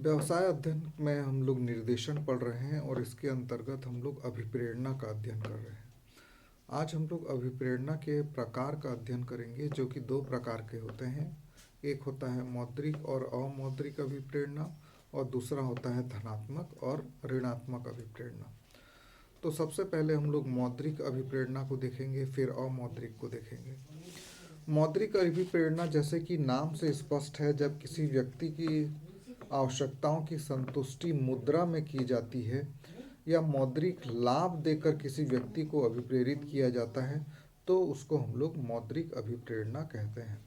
व्यवसाय अध्ययन में हम लोग निर्देशन पढ़ रहे हैं और इसके अंतर्गत हम लोग अभिप्रेरणा का अध्ययन कर रहे हैं। आज हम लोग अभिप्रेरणा के प्रकार का अध्ययन करेंगे, जो कि दो प्रकार के होते हैं। एक होता है मौद्रिक और अमौद्रिक अभिप्रेरणा और दूसरा होता है धनात्मक और ऋणात्मक अभिप्रेरणा। तो सबसे पहले हम लोग मौद्रिक अभिप्रेरणा को देखेंगे, फिर अमौद्रिक को देखेंगे। मौद्रिक अभिप्रेरणा, जैसे कि नाम से स्पष्ट है, जब किसी व्यक्ति की आवश्यकताओं की संतुष्टि मुद्रा में की जाती है या मौद्रिक लाभ देकर किसी व्यक्ति को अभिप्रेरित किया जाता है, तो उसको हम लोग मौद्रिक अभिप्रेरणा कहते हैं।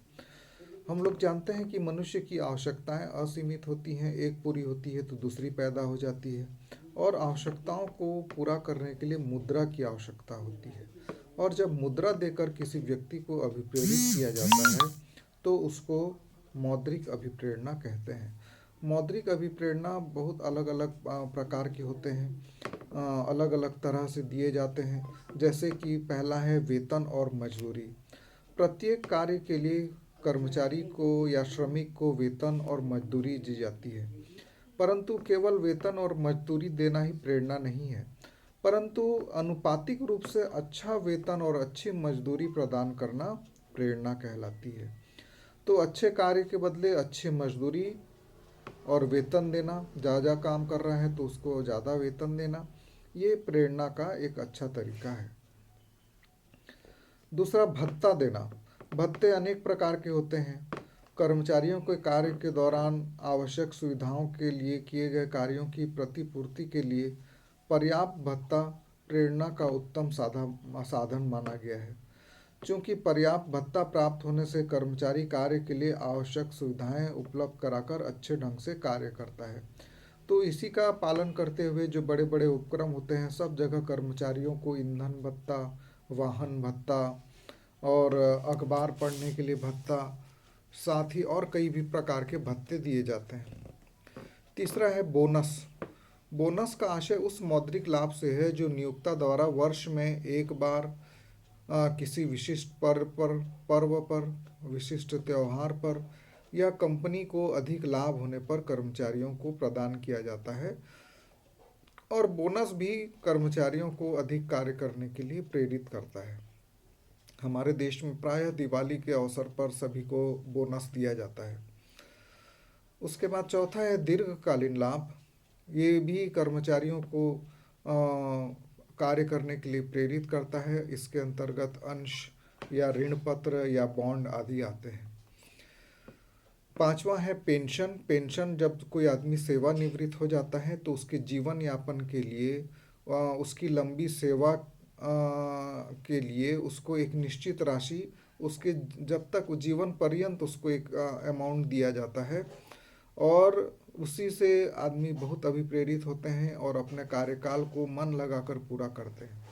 हम लोग जानते हैं कि मनुष्य की आवश्यकताएं असीमित होती हैं, एक पूरी होती है तो दूसरी पैदा हो जाती है, और आवश्यकताओं को पूरा करने के लिए मुद्रा की आवश्यकता होती है। और जब मुद्रा देकर किसी व्यक्ति को अभिप्रेरित किया जाता है तो उसको मौद्रिक अभिप्रेरणा कहते हैं। मौद्रिक अभिप्रेरणा बहुत अलग अलग प्रकार के होते हैं, अलग अलग तरह से दिए जाते हैं। जैसे कि पहला है वेतन और मजदूरी। प्रत्येक कार्य के लिए कर्मचारी को या श्रमिक को वेतन और मजदूरी दी जाती है, परंतु केवल वेतन और मजदूरी देना ही प्रेरणा नहीं है, परंतु अनुपातिक रूप से अच्छा वेतन और अच्छी मजदूरी प्रदान करना प्रेरणा कहलाती है। तो अच्छे कार्य के बदले अच्छी मजदूरी और वेतन देना, ज़्यादा काम कर रहा है तो उसको ज़्यादा वेतन देना, ये प्रेरणा का एक अच्छा तरीका है। दूसरा, भत्ता देना। भत्ते अनेक प्रकार के होते हैं। कर्मचारियों के कार्य के दौरान आवश्यक सुविधाओं के लिए किए गए कार्यों की प्रतिपूर्ति के लिए पर्याप्त भत्ता प्रेरणा का उत्तम साधन माना गया है। चूँकि पर्याप्त भत्ता प्राप्त होने से कर्मचारी कार्य के लिए आवश्यक सुविधाएं उपलब्ध कराकर अच्छे ढंग से कार्य करता है। तो इसी का पालन करते हुए जो बड़े बड़े उपक्रम होते हैं, सब जगह कर्मचारियों को ईंधन भत्ता, वाहन भत्ता और अखबार पढ़ने के लिए भत्ता, साथ ही और कई भी प्रकार के भत्ते दिए जाते हैं। तीसरा है बोनस। बोनस का आशय उस मौद्रिक लाभ से है जो नियोक्ता द्वारा वर्ष में एक बार किसी विशिष्ट पर्व पर, विशिष्ट त्यौहार पर या कंपनी को अधिक लाभ होने पर कर्मचारियों को प्रदान किया जाता है। और बोनस भी कर्मचारियों को अधिक कार्य करने के लिए प्रेरित करता है। हमारे देश में प्रायः दिवाली के अवसर पर सभी को बोनस दिया जाता है। उसके बाद चौथा है दीर्घकालीन लाभ। ये भी कर्मचारियों को कार्य करने के लिए प्रेरित करता है। इसके अंतर्गत अंश या ऋण पत्र या बॉन्ड आदि आते हैं। पांचवा है पेंशन। पेंशन, जब कोई आदमी सेवानिवृत्त हो जाता है तो उसके जीवन यापन के लिए, उसकी लंबी सेवा के लिए उसको एक निश्चित राशि, उसके जब तक जीवन पर्यंत उसको एक अमाउंट दिया जाता है, और उसी से आदमी बहुत अभिप्रेरित होते हैं और अपने कार्यकाल को मन लगाकर पूरा करते हैं।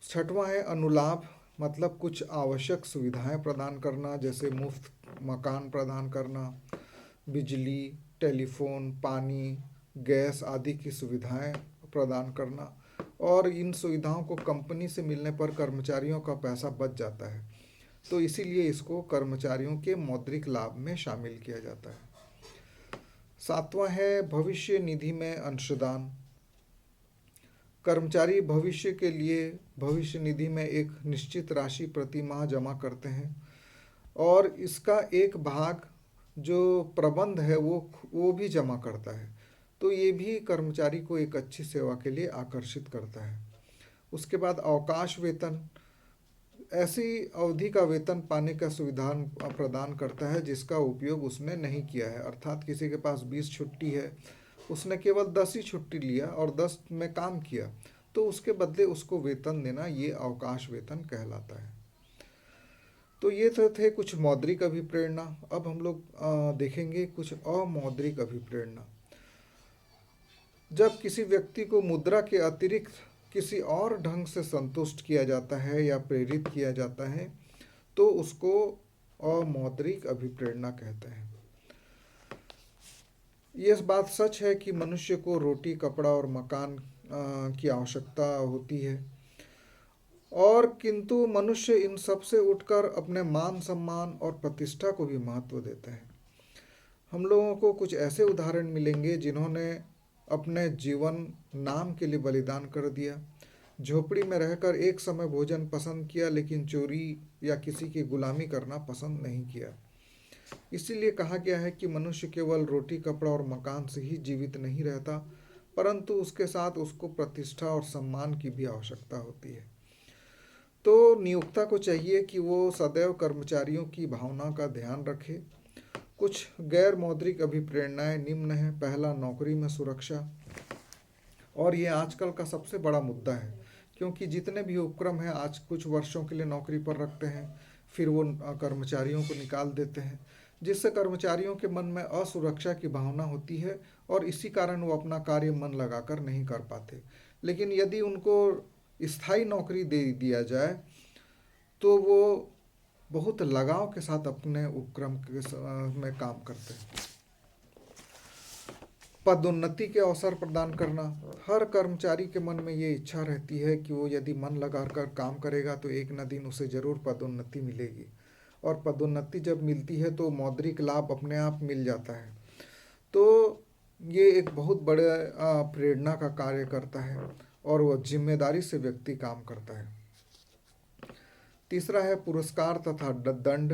छठवां है अनुलाभ, मतलब कुछ आवश्यक सुविधाएं प्रदान करना, जैसे मुफ्त मकान प्रदान करना, बिजली, टेलीफोन, पानी, गैस आदि की सुविधाएं प्रदान करना। और इन सुविधाओं को कंपनी से मिलने पर कर्मचारियों का पैसा बच जाता है, तो इसीलिए इसको कर्मचारियों के मौद्रिक लाभ में शामिल किया जाता है। सातवां है भविष्य निधि में अंशदान। कर्मचारी भविष्य के लिए भविष्य निधि में एक निश्चित राशि प्रति माह जमा करते हैं, और इसका एक भाग जो प्रबंध है वो भी जमा करता है। तो ये भी कर्मचारी को एक अच्छी सेवा के लिए आकर्षित करता है। उसके बाद अवकाश वेतन। ऐसी अवधि का वेतन पाने का सुविधा प्रदान करता है जिसका उपयोग उसने नहीं किया है। अर्थात किसी के पास 20 छुट्टी है, उसने केवल 10 ही छुट्टी लिया और 10 में काम किया, तो उसके बदले उसको वेतन देना, ये अवकाश वेतन कहलाता है। तो ये तो थे कुछ मौद्रिक अभिप्रेरणा। अब हम लोग देखेंगे कुछ अमौद्रिक अभिप्रेरणा। जब किसी व्यक्ति को मुद्रा के अतिरिक्त किसी और ढंग से संतुष्ट किया जाता है या प्रेरित किया जाता है, तो उसको अमौद्रिक अभिप्रेरणा कहते हैं। ये बात सच है कि मनुष्य को रोटी, कपड़ा और मकान की आवश्यकता होती है, और किंतु मनुष्य इन सब से उठकर अपने मान सम्मान और प्रतिष्ठा को भी महत्व देता है। हम लोगों को कुछ ऐसे उदाहरण मिलेंगे जिन्होंने अपने जीवन नाम के लिए बलिदान कर दिया। झोपड़ी में रहकर एक समय भोजन पसंद किया, लेकिन चोरी या किसी की गुलामी करना पसंद नहीं किया। इसीलिए कहा गया है कि मनुष्य केवल रोटी, कपड़ा और मकान से ही जीवित नहीं रहता, परंतु उसके साथ उसको प्रतिष्ठा और सम्मान की भी आवश्यकता होती है। तो नियोक्ता को चाहिए कि वो सदैव कर्मचारियों की भावना का ध्यान रखे। कुछ गैर मौद्रिक अभिप्रेरणाएं निम्न हैं। पहला, नौकरी में सुरक्षा। और ये आजकल का सबसे बड़ा मुद्दा है, क्योंकि जितने भी उपक्रम हैं आज कुछ वर्षों के लिए नौकरी पर रखते हैं, फिर वो कर्मचारियों को निकाल देते हैं, जिससे कर्मचारियों के मन में असुरक्षा की भावना होती है और इसी कारण वो अपना कार्य मन लगाकर नहीं कर पाते। लेकिन यदि उनको स्थायी नौकरी दे दिया जाए तो वो बहुत लगाव के साथ अपने उपक्रम में काम करते हैं। पदोन्नति के अवसर प्रदान करना। हर कर्मचारी के मन में ये इच्छा रहती है कि वो यदि मन लगाकर काम करेगा तो एक न दिन उसे जरूर पदोन्नति मिलेगी, और पदोन्नति जब मिलती है तो मौद्रिक लाभ अपने आप मिल जाता है। तो ये एक बहुत बड़े प्रेरणा का कार्य करता है और वह जिम्मेदारी से व्यक्ति काम करता है। तीसरा है पुरस्कार तथा दंड।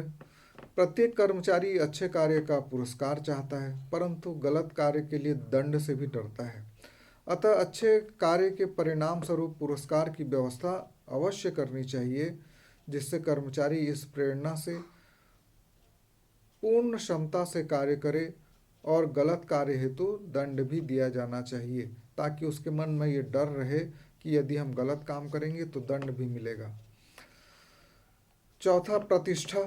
प्रत्येक कर्मचारी अच्छे कार्य का पुरस्कार चाहता है, परंतु गलत कार्य के लिए दंड से भी डरता है। अतः अच्छे कार्य के परिणाम स्वरूप पुरस्कार की व्यवस्था अवश्य करनी चाहिए, जिससे कर्मचारी इस प्रेरणा से पूर्ण क्षमता से कार्य करे, और गलत कार्य हेतु दंड भी दिया जाना चाहिए, ताकि उसके मन में ये डर रहे कि यदि हम गलत काम करेंगे तो दंड भी मिलेगा। चौथा, प्रतिष्ठा।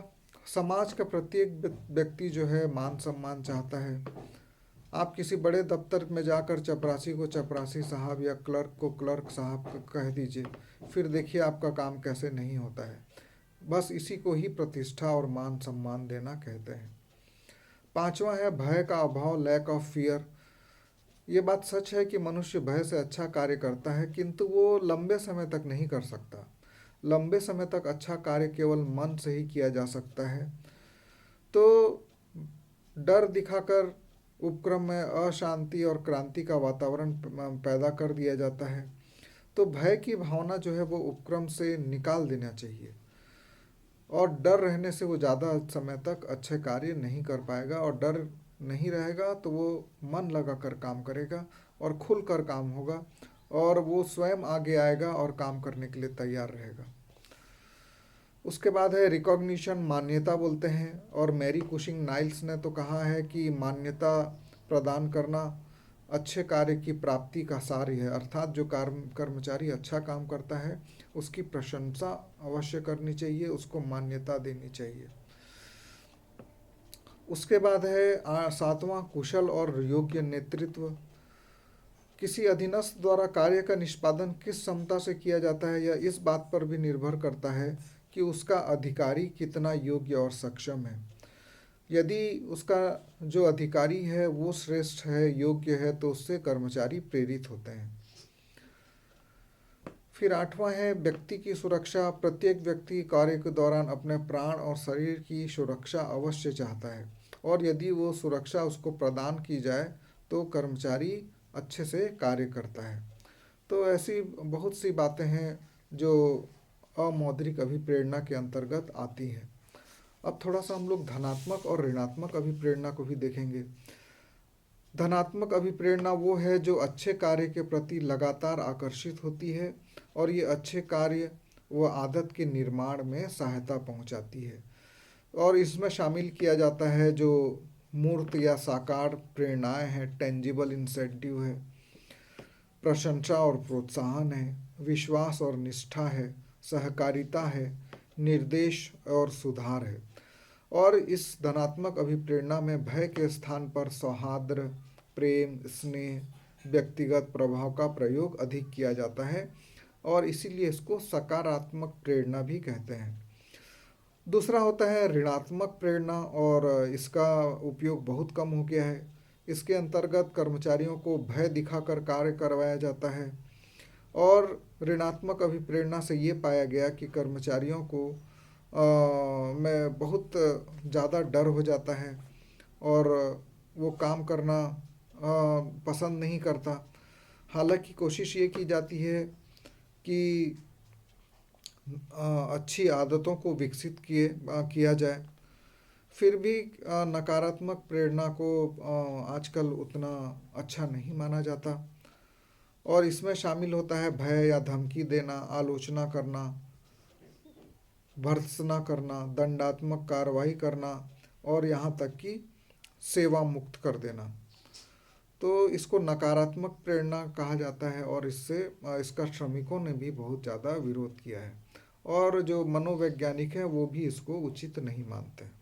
समाज का प्रत्येक व्यक्ति जो है मान सम्मान चाहता है। आप किसी बड़े दफ्तर में जाकर चपरासी को चपरासी साहब या क्लर्क को क्लर्क साहब कह दीजिए, फिर देखिए आपका काम कैसे नहीं होता है। बस इसी को ही प्रतिष्ठा और मान सम्मान देना कहते हैं। पांचवा है भय का अभाव, लैक ऑफ फियर। ये बात सच है कि मनुष्य भय से अच्छा कार्य करता है, किंतु वो लंबे समय तक नहीं कर सकता। लंबे समय तक अच्छा कार्य केवल मन से ही किया जा सकता है। तो डर दिखाकर उपक्रम में अशांति और क्रांति का वातावरण पैदा कर दिया जाता है। तो भय की भावना जो है वो उपक्रम से निकाल देना चाहिए, और डर रहने से वो ज़्यादा समय तक अच्छे कार्य नहीं कर पाएगा, और डर नहीं रहेगा तो वो मन लगा कर काम करेगा और खुल कर काम होगा, और वो स्वयं आगे आएगा और काम करने के लिए तैयार रहेगा। उसके बाद है रिकॉग्निशन, मान्यता बोलते हैं। और मैरी कुशिंग नाइल्स ने तो कहा है कि मान्यता प्रदान करना अच्छे कार्य की प्राप्ति का सार है, अर्थात जो कर्मचारी अच्छा काम करता है उसकी प्रशंसा अवश्य करनी चाहिए, उसको मान्यता देनी चाहिए। उसके बाद है सातवां, कुशल और योग्य नेतृत्व। किसी अधीनस्थ द्वारा कार्य का निष्पादन किस क्षमता से किया जाता है, यह इस बात पर भी निर्भर करता है कि उसका अधिकारी कितना योग्य और सक्षम है। यदि उसका जो अधिकारी है वो श्रेष्ठ है, योग्य है, तो उससे कर्मचारी प्रेरित होते हैं। फिर आठवां है व्यक्ति की सुरक्षा। प्रत्येक व्यक्ति कार्य के दौरान अपने प्राण और शरीर की सुरक्षा अवश्य चाहता है, और यदि वो सुरक्षा उसको प्रदान की जाए तो कर्मचारी अच्छे से कार्य करता है। तो ऐसी बहुत सी बातें हैं जो अमौद्रिक अभिप्रेरणा के अंतर्गत आती हैं। अब थोड़ा सा हम लोग धनात्मक और ऋणात्मक अभिप्रेरणा को भी देखेंगे। धनात्मक अभिप्रेरणा वो है जो अच्छे कार्य के प्रति लगातार आकर्षित होती है, और ये अच्छे कार्य व आदत के निर्माण में सहायता पहुंचाती है, और इसमें शामिल किया जाता है जो मूर्त या साकार प्रेरणाएं हैं, टेंजिबल इंसेंटिव है, प्रशंसा और प्रोत्साहन है, विश्वास और निष्ठा है, सहकारिता है, निर्देश और सुधार है। और इस धनात्मक अभिप्रेरणा में भय के स्थान पर सौहार्द, प्रेम, स्नेह, व्यक्तिगत प्रभाव का प्रयोग अधिक किया जाता है, और इसीलिए इसको सकारात्मक प्रेरणा भी कहते हैं। दूसरा होता है ऋणात्मक प्रेरणा, और इसका उपयोग बहुत कम हो गया है। इसके अंतर्गत कर्मचारियों को भय दिखाकर कार्य करवाया जाता है, और ऋणात्मक अभिप्रेरणा से ये पाया गया कि कर्मचारियों को में बहुत ज़्यादा डर हो जाता है, और वो काम करना पसंद नहीं करता। हालांकि कोशिश ये की जाती है कि अच्छी आदतों को विकसित किया जाए। फिर भी नकारात्मक प्रेरणा को आजकल उतना अच्छा नहीं माना जाता, और इसमें शामिल होता है भय या धमकी देना, आलोचना करना, भर्त्सना करना, दंडात्मक कार्रवाई करना, और यहाँ तक कि सेवा मुक्त कर देना। तो इसको नकारात्मक प्रेरणा कहा जाता है, और इसका श्रमिकों ने भी बहुत ज़्यादा विरोध किया है, और जो मनोवैज्ञानिक हैं वो भी इसको उचित नहीं मानते।